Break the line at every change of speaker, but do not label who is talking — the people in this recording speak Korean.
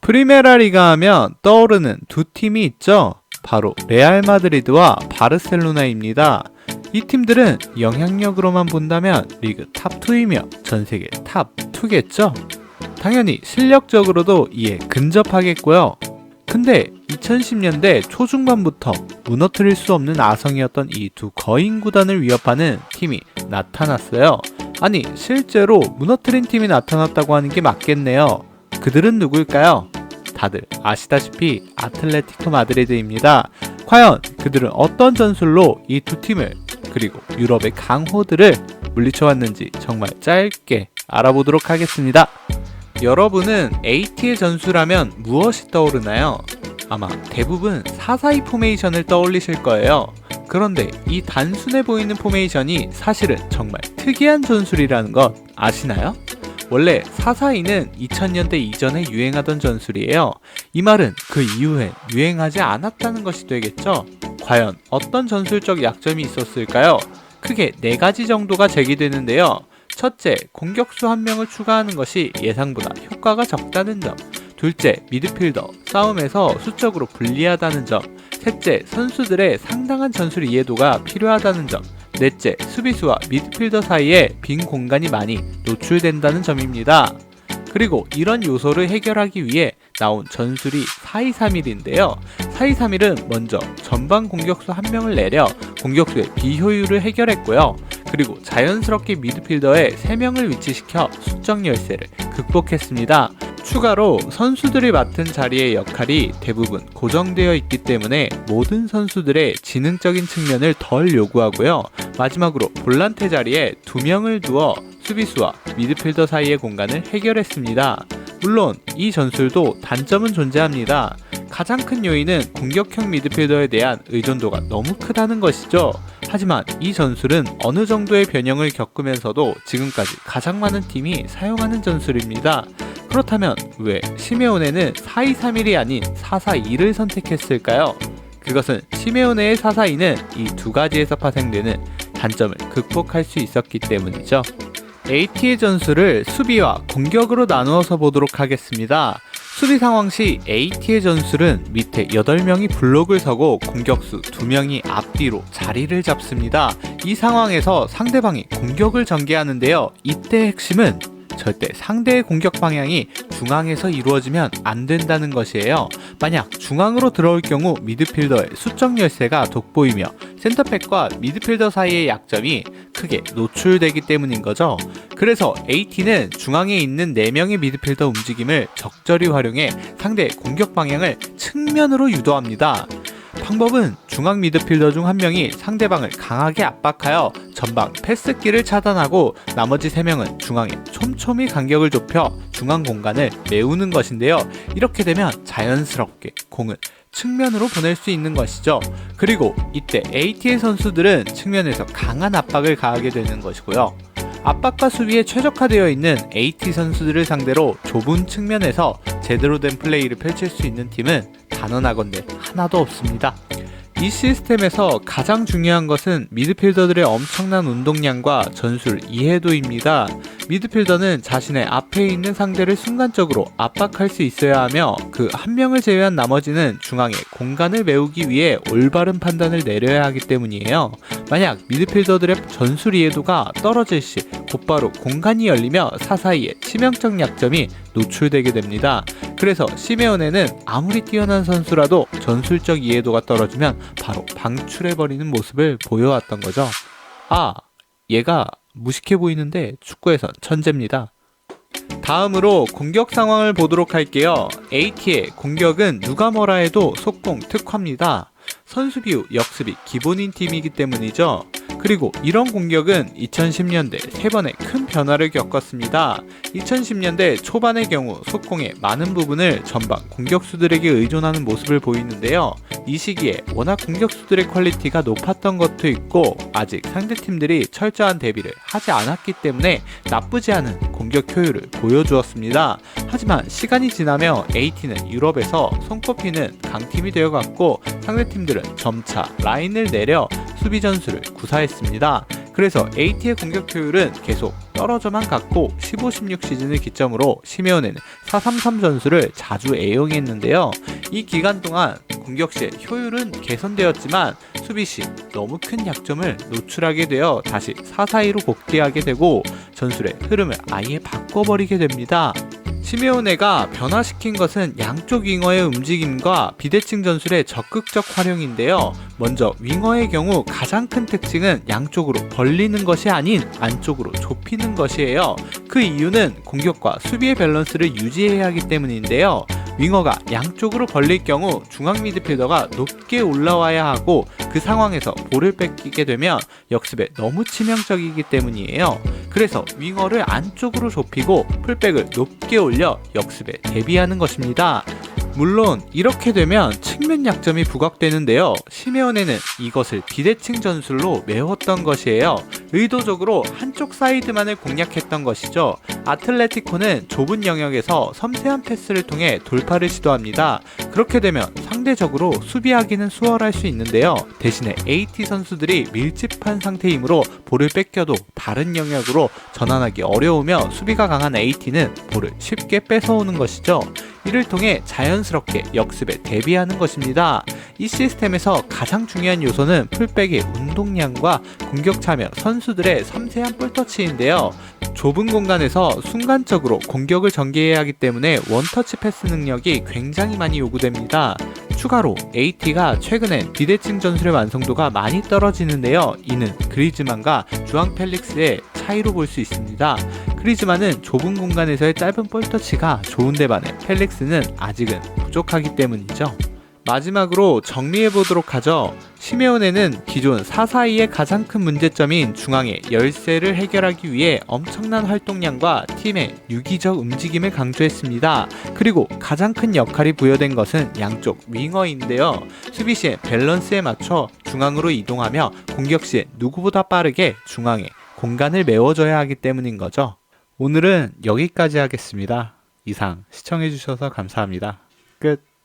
프리메라 리가 하면 떠오르는 두 팀이 있죠. 바로 레알 마드리드와 바르셀로나입니다. 이 팀들은 영향력으로만 본다면 리그 탑2이며 전세계 탑2겠죠? 당연히 실력적으로도 이에 근접하겠고요. 근데 2010년대 초중반부터 무너뜨릴 수 없는 아성이었던 이 두 거인 구단을 위협하는 팀이 나타났어요. 아니, 실제로 무너뜨린 팀이 나타났다고 하는 게 맞겠네요. 그들은 누구일까요? 다들 아시다시피 아틀레티코 마드리드입니다. 과연 그들은 어떤 전술로 이 두 팀을 그리고 유럽의 강호들을 물리쳐왔는지 정말 짧게 알아보도록 하겠습니다. 여러분은 AT의 전술하면 무엇이 떠오르나요? 아마 대부분 4-4-2 포메이션을 떠올리실 거예요. 그런데 이 단순해 보이는 포메이션이 사실은 정말 특이한 전술이라는 것 아시나요? 원래 4-4-2는 2000년대 이전에 유행하던 전술이에요. 이 말은 그 이후엔 유행하지 않았다는 것이 되겠죠? 과연 어떤 전술적 약점이 있었을까요? 크게 4가지 정도가 제기되는데요. 첫째, 공격수 1명을 추가하는 것이 예상보다 효과가 적다는 점. 둘째, 미드필더, 싸움에서 수적으로 불리하다는 점. 셋째, 선수들의 상당한 전술 이해도가 필요하다는 점. 넷째, 수비수와 미드필더 사이에 빈 공간이 많이 노출된다는 점입니다. 그리고 이런 요소를 해결하기 위해 나온 전술이 4-2-3-1인데요. 4-2-3-1은 먼저 전방 공격수 1명을 내려 공격수의 비효율을 해결했고요. 그리고 자연스럽게 미드필더에 3명을 위치시켜 수적 열세를 극복했습니다. 추가로 선수들이 맡은 자리의 역할이 대부분 고정되어 있기 때문에 모든 선수들의 지능적인 측면을 덜 요구하고요. 마지막으로 볼란테 자리에 2명을 두어 수비수와 미드필더 사이의 공간을 해결했습니다. 물론 이 전술도 단점은 존재합니다. 가장 큰 요인은 공격형 미드필더에 대한 의존도가 너무 크다는 것이죠. 하지만 이 전술은 어느 정도의 변형을 겪으면서도 지금까지 가장 많은 팀이 사용하는 전술입니다. 그렇다면 왜 시메오네는 4-2-3-1이 아닌 4-4-2를 선택했을까요? 그것은 시메오네의 4-4-2는 이 두 가지에서 파생되는 단점을 극복할 수 있었기 때문이죠. AT의 전술을 수비와 공격으로 나누어서 보도록 하겠습니다. 수비 상황 시 AT의 전술은 밑에 8명이 블록을 서고 공격수 2명이 앞뒤로 자리를 잡습니다. 이 상황에서 상대방이 공격을 전개하는데요. 이때 핵심은 절대 상대의 공격 방향이 중앙에서 이루어지면 안 된다는 것이에요. 만약 중앙으로 들어올 경우 미드필더의 수적 열세가 돋보이며 센터백과 미드필더 사이의 약점이 크게 노출되기 때문인 거죠. 그래서 AT는 중앙에 있는 4명의 미드필더 움직임을 적절히 활용해 상대의 공격 방향을 측면으로 유도합니다. 방법은 중앙 미드필더 중 1명이 상대방을 강하게 압박하여 전방 패스기를 차단하고 나머지 3명은 중앙에 촘촘히 간격을 좁혀 중앙 공간을 메우는 것인데요. 이렇게 되면 자연스럽게 공을 측면으로 보낼 수 있는 것이죠. 그리고 이때 AT의 선수들은 측면에서 강한 압박을 가하게 되는 것이고요. 압박과 수비에 최적화되어 있는 AT 선수들을 상대로 좁은 측면에서 제대로 된 플레이를 펼칠 수 있는 팀은 단언하건대 하나도 없습니다. 이 시스템에서 가장 중요한 것은 미드필더들의 엄청난 운동량과 전술 이해도입니다. 미드필더는 자신의 앞에 있는 상대를 순간적으로 압박할 수 있어야 하며 그 한 명을 제외한 나머지는 중앙에 공간을 메우기 위해 올바른 판단을 내려야 하기 때문이에요. 만약 미드필더들의 전술 이해도가 떨어질 시 곧바로 공간이 열리며 4-4-2의 치명적 약점이 노출되게 됩니다. 그래서 시메오네는 아무리 뛰어난 선수라도 전술적 이해도가 떨어지면 바로 방출해버리는 모습을 보여왔던 거죠. 아, 얘가 무식해 보이는데 축구에선 천재입니다. 다음으로 공격 상황을 보도록 할게요. AT의 공격은 누가 뭐라 해도 속공 특화입니다. 선수비우, 역습이 기본인 팀이기 때문이죠. 그리고 이런 공격은 2010년대 3번의 큰 변화를 겪었습니다. 2010년대 초반의 경우 속공의 많은 부분을 전방 공격수들에게 의존하는 모습을 보이는데요. 이 시기에 워낙 공격수들의 퀄리티가 높았던 것도 있고 아직 상대팀들이 철저한 대비를 하지 않았기 때문에 나쁘지 않은 공격 효율을 보여주었습니다. 하지만 시간이 지나며 AT는 유럽에서 손꼽히는 강팀이 되어갔고 상대팀들은 점차 라인을 내려 수비 전술을 구사했습니다. 그래서 AT의 공격 효율은 계속 떨어져만 갔고 15-16 시즌을 기점으로 시메오네는 4-3-3 전술을 자주 애용했는데요. 이 기간 동안 공격 시의 효율은 개선되었지만 수비 시 너무 큰 약점을 노출하게 되어 다시 4-4-2로 복귀하게 되고 전술의 흐름을 아예 바꿔버리게 됩니다. 시메오네가 변화시킨 것은 양쪽 윙어의 움직임과 비대칭 전술의 적극적 활용인데요. 먼저 윙어의 경우 가장 큰 특징은 양쪽으로 벌리는 것이 아닌 안쪽으로 좁히는 것이에요. 그 이유는 공격과 수비의 밸런스를 유지해야 하기 때문인데요. 윙어가 양쪽으로 벌릴 경우 중앙 미드필더가 높게 올라와야 하고 그 상황에서 볼을 뺏기게 되면 역습에 너무 치명적이기 때문이에요. 그래서 윙어를 안쪽으로 좁히고 풀백을 높게 올려 역습에 대비하는 것입니다. 물론 이렇게 되면 측면 약점이 부각되는데요. 시메오네는 이것을 비대칭 전술로 메웠던 것이에요. 의도적으로 한쪽 사이드만을 공략했던 것이죠. 아틀레티코는 좁은 영역에서 섬세한 패스를 통해 돌파를 시도합니다. 그렇게 되면 상대적으로 수비하기는 수월할 수 있는데요. 대신에 AT 선수들이 밀집한 상태이므로 볼을 뺏겨도 다른 영역으로 전환하기 어려우며 수비가 강한 AT는 볼을 쉽게 뺏어오는 것이죠. 이를 통해 자연스럽게 역습에 대비하는 것입니다. 이 시스템에서 가장 중요한 요소는 풀백의 운동량과 공격 참여 선수들의 섬세한 볼터치인데요. 좁은 공간에서 순간적으로 공격을 전개해야 하기 때문에 원터치 패스 능력이 굉장히 많이 요구됩니다. 추가로 AT가 최근엔 비대칭 전술의 완성도가 많이 떨어지는데요. 이는 그리즈만과 주앙 펠릭스의 차이로 볼 수 있습니다. 그리즈만은 좁은 공간에서의 짧은 볼터치가 좋은데 반해 펠릭스는 아직은 부족하기 때문이죠. 마지막으로 정리해보도록 하죠. 시메오네는 기존 4-4-2의 가장 큰 문제점인 중앙의 열세를 해결하기 위해 엄청난 활동량과 팀의 유기적 움직임을 강조했습니다. 그리고 가장 큰 역할이 부여된 것은 양쪽 윙어인데요. 수비 시에 밸런스에 맞춰 중앙으로 이동하며 공격 시에 누구보다 빠르게 중앙에 공간을 메워줘야 하기 때문인 거죠. 오늘은 여기까지 하겠습니다. 이상 시청해주셔서 감사합니다. 끝.